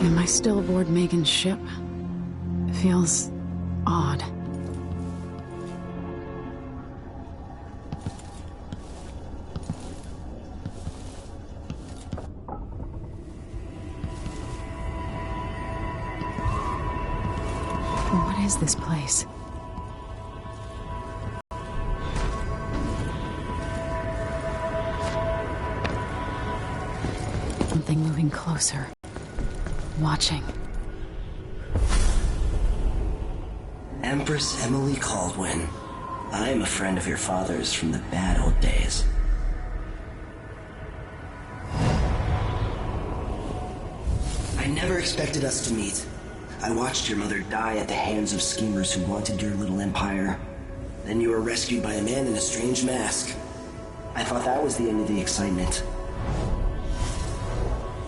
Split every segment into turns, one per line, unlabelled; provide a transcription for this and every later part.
Am I still aboard Megan's ship? It feels odd. What is this place? Something moving closer. Watching.
Empress Emily Caldwin. I am a friend of your father's from the bad old days. I never expected us to meet. I watched your mother die at the hands of schemers who wanted your little empire. Then you were rescued by a man in a strange mask. I thought that was the end of the excitement.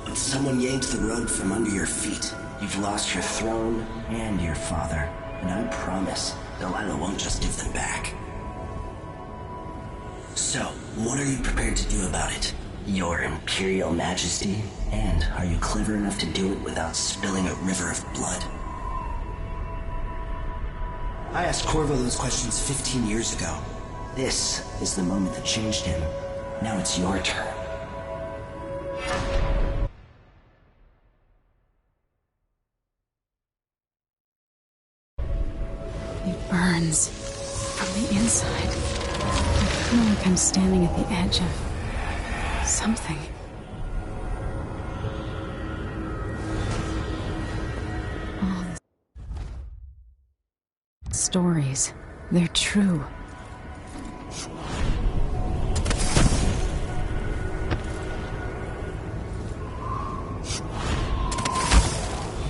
But someone yanked the rug from under your feet. You've lost your throne and your father. And I promise, Delilah won't just give them back. So, what are you prepared to do about it? Your Imperial Majesty? And are you clever enough to do it without spilling a river of blood? I asked Corvo those questions 15 years ago. This is the moment that changed him. Now it's your turn.
It burns from the inside. I feel like I'm standing at the edge of something. All the stories, they're true.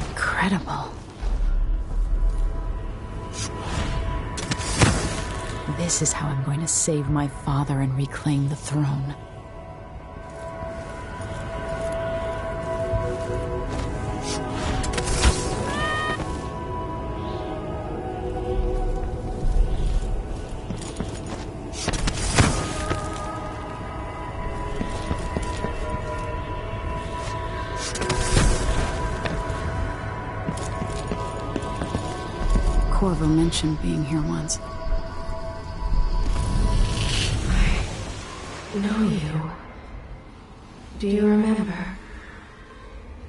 Incredible. This is how I'm going to save my father and reclaim the throne. Corvo mentioned being here once.
Know you. Do you remember?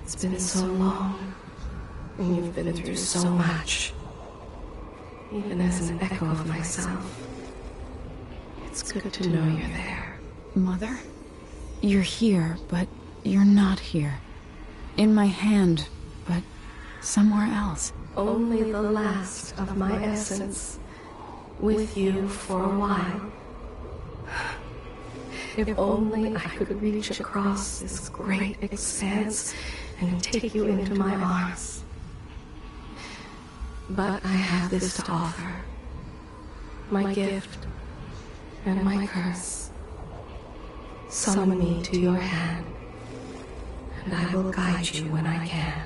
It's been so long, and you've been through so much. Even as an echo of myself, it's good to know you're there.
Mother? You're here, but you're not here. In my hand, but somewhere else.
Only the last of my essence, with you for a while. If only I could reach across this great expanse and take you into my arms. But I have this to offer. My gift and my curse. Summon me to your hand, and I will guide you when I can.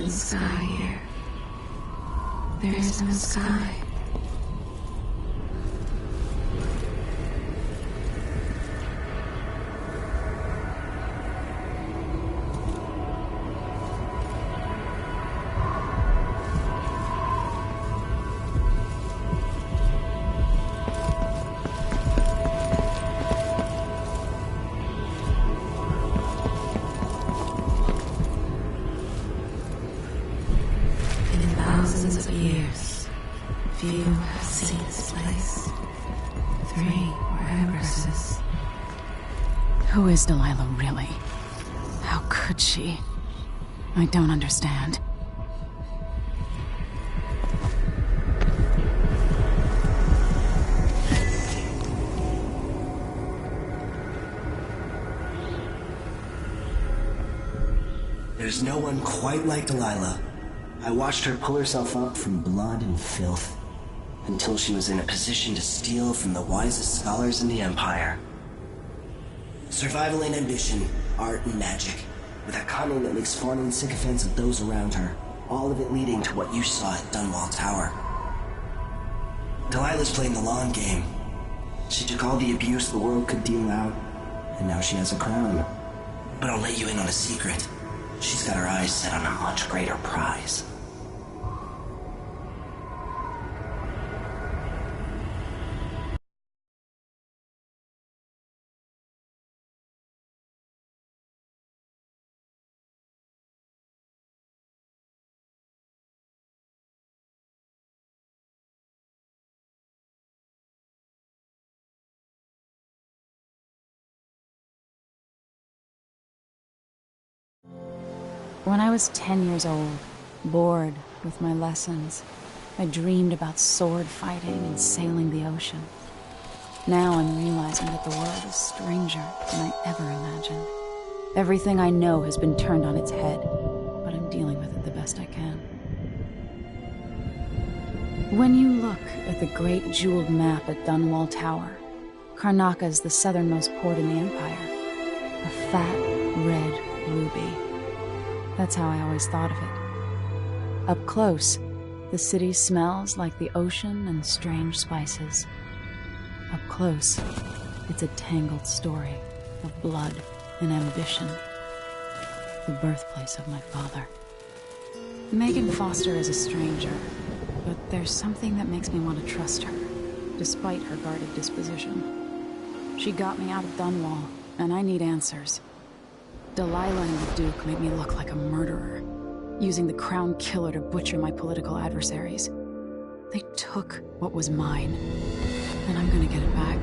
Sky here. There is no sky. Thousands of years, few have seen this place. 3 were empresses.
Who is Delilah really? How could she? I don't understand.
There's no one quite like Delilah. I watched her pull herself up from blood and filth until she was in a position to steal from the wisest scholars in the Empire. Survival and ambition, art and magic, with a cunning that makes fawning sycophants of those around her, all of it leading to what you saw at Dunwall Tower. Delilah's playing the long game. She took all the abuse the world could deal out, and now she has a crown. But I'll let you in on a secret. She's got her eyes set on a much greater prize.
When I was 10 years old, bored with my lessons, I dreamed about sword fighting and sailing the ocean. Now I'm realizing that the world is stranger than I ever imagined. Everything I know has been turned on its head, but I'm dealing with it the best I can. When you look at the great jeweled map at Dunwall Tower, Karnaca is the southernmost port in the Empire. A fat, red ruby. That's how I always thought of it. Up close, the city smells like the ocean and strange spices. Up close, it's a tangled story of blood and ambition. The birthplace of my father. Megan Foster is a stranger, but there's something that makes me want to trust her, despite her guarded disposition. She got me out of Dunwall, and I need answers. Delilah and the Duke made me look like a murderer, using the Crown Killer to butcher my political adversaries. They took what was mine, and I'm gonna get it back.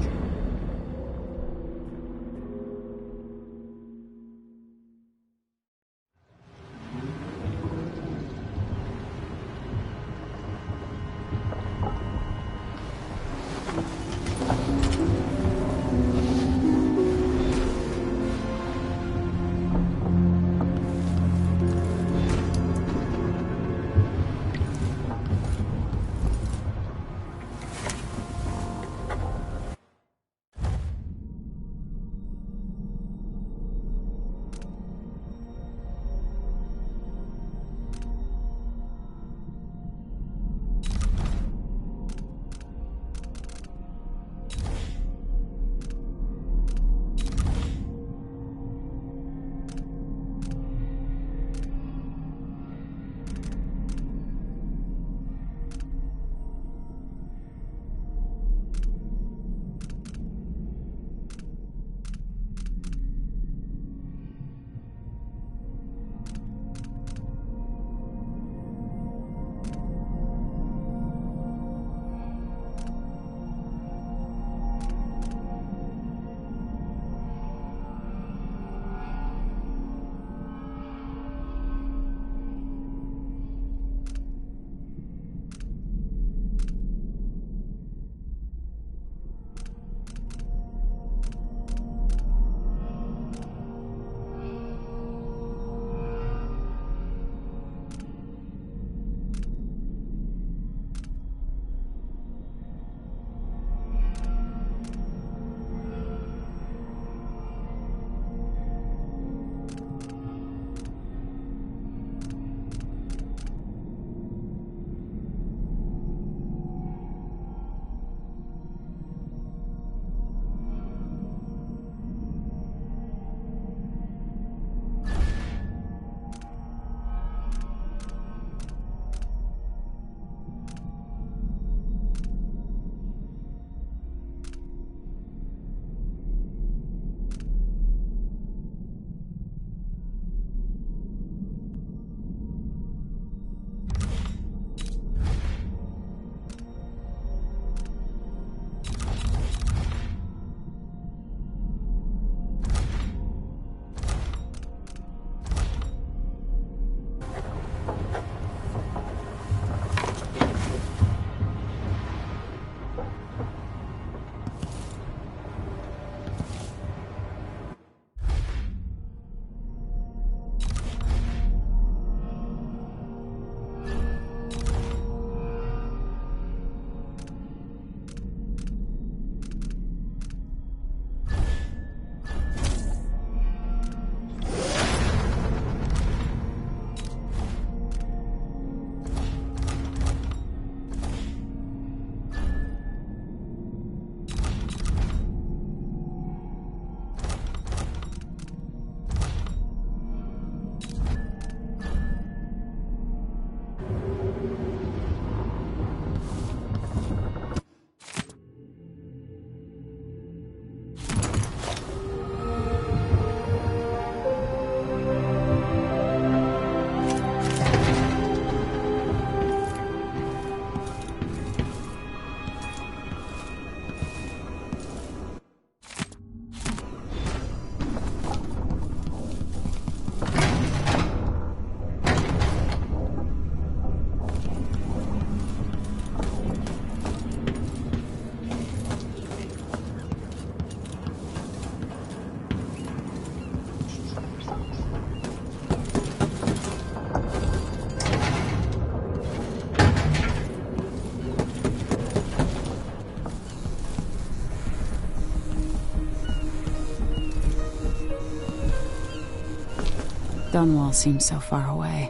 Dunwall seems so far away.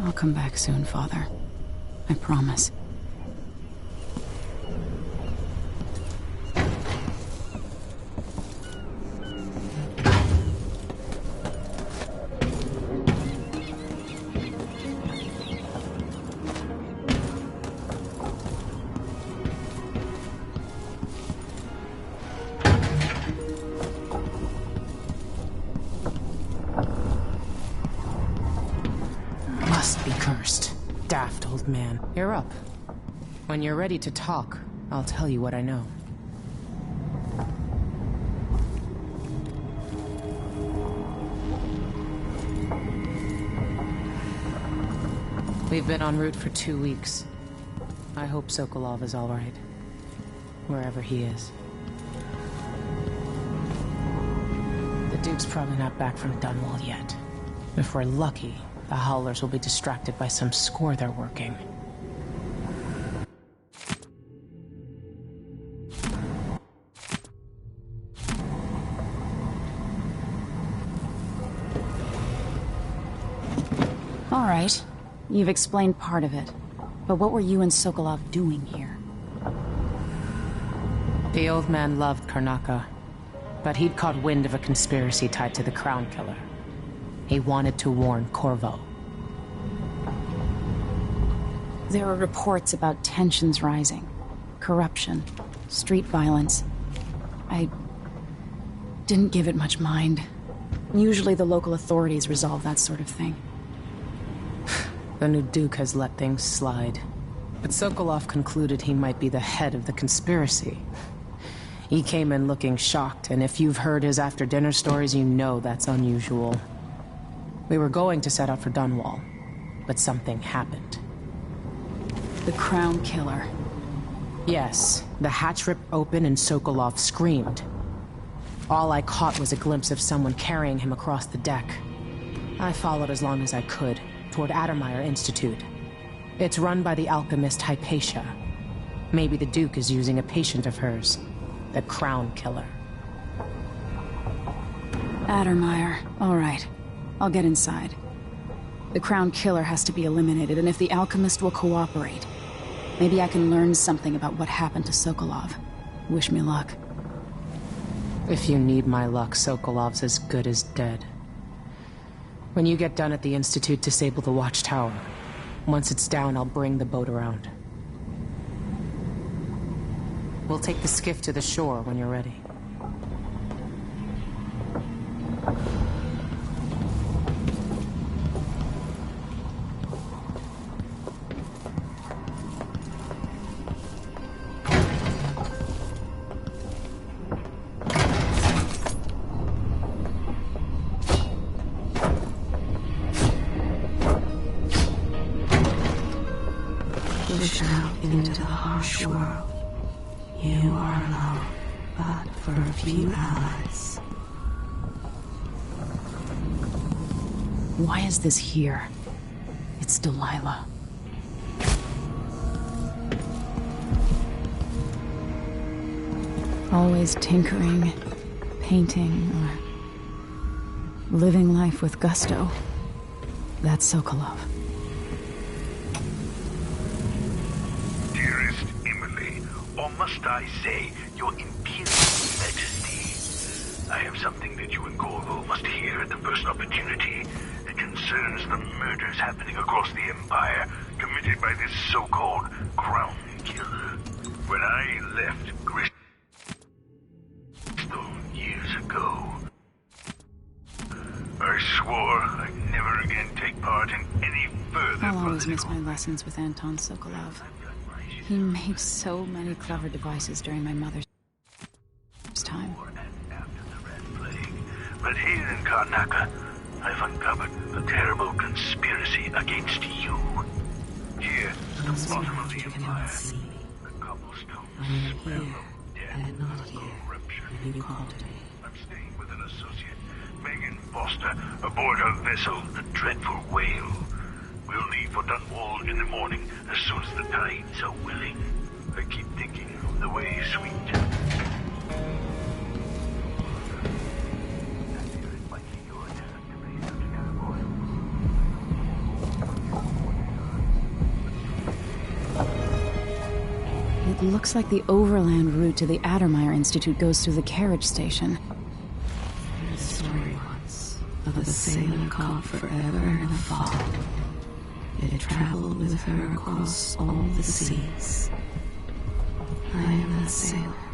I'll come back soon, Father. I promise.
Must be cursed. Daft old man. You're up. When you're ready to talk, I'll tell you what I know. We've been en route for 2 weeks. I hope Sokolov is all right. Wherever he is. The Duke's probably not back from Dunwall yet. If we're lucky, the Howlers will be distracted by some score they're working.
All right. You've explained part of it. But what were you and Sokolov doing here?
The old man loved Karnaka, but he'd caught wind of a conspiracy tied to the Crown Killer. He wanted to warn Corvo.
There are reports about tensions rising, corruption, street violence. I didn't give it much mind. Usually the local authorities resolve that sort of thing.
The new Duke has let things slide. But Sokolov concluded he might be the head of the conspiracy. He came in looking shocked, and if you've heard his after-dinner stories, you know that's unusual. We were going to set out for Dunwall, but something happened.
The Crown Killer.
Yes, the hatch ripped open and Sokolov screamed. All I caught was a glimpse of someone carrying him across the deck. I followed as long as I could, toward Addermeyer Institute. It's run by the alchemist Hypatia. Maybe the Duke is using a patient of hers, the Crown Killer.
Addermeyer. All right. I'll get inside. The Crown Killer has to be eliminated, and if the alchemist will cooperate, maybe I can learn something about what happened to Sokolov. Wish me luck.
If you need my luck, Sokolov's as good as dead. When you get done at the Institute, disable the watchtower. Once it's down, I'll bring the boat around. We'll take the skiff to the shore when you're ready.
Push out into the harsh world. You are alone, but for a few allies.
Why is this here? It's Delilah. Always tinkering, painting, or living life with gusto. That's Sokolov.
Dearest Emily, or must I say, your Imperial Majesty, I have something that you and Corvo must hear at the first opportunity. It concerns the murders happening across the Empire, committed by this so-called Crown Killer. When I left Bristol years ago, I swore I'd never again take part in any further
I'll always miss
political...
my lessons with Anton Sokolov. He made so many clever devices during my mother's time.
After the Red Plague. But here in Karnaka, I've uncovered a terrible conspiracy against you. Here, at the bottom of the Empire, the cobblestones smell of death and corruption. I'm staying with an associate, Megan Foster, aboard her vessel, the Dreadful Whale. We'll leave for Dunwall in the morning, as soon as the tides are willing. I keep thinking of the way sweet.
Looks like the overland route to the Addermeyer Institute goes through the carriage station.
The story once of a sailor caught forever in a fog. It traveled with her across all the seas. I am that sailor.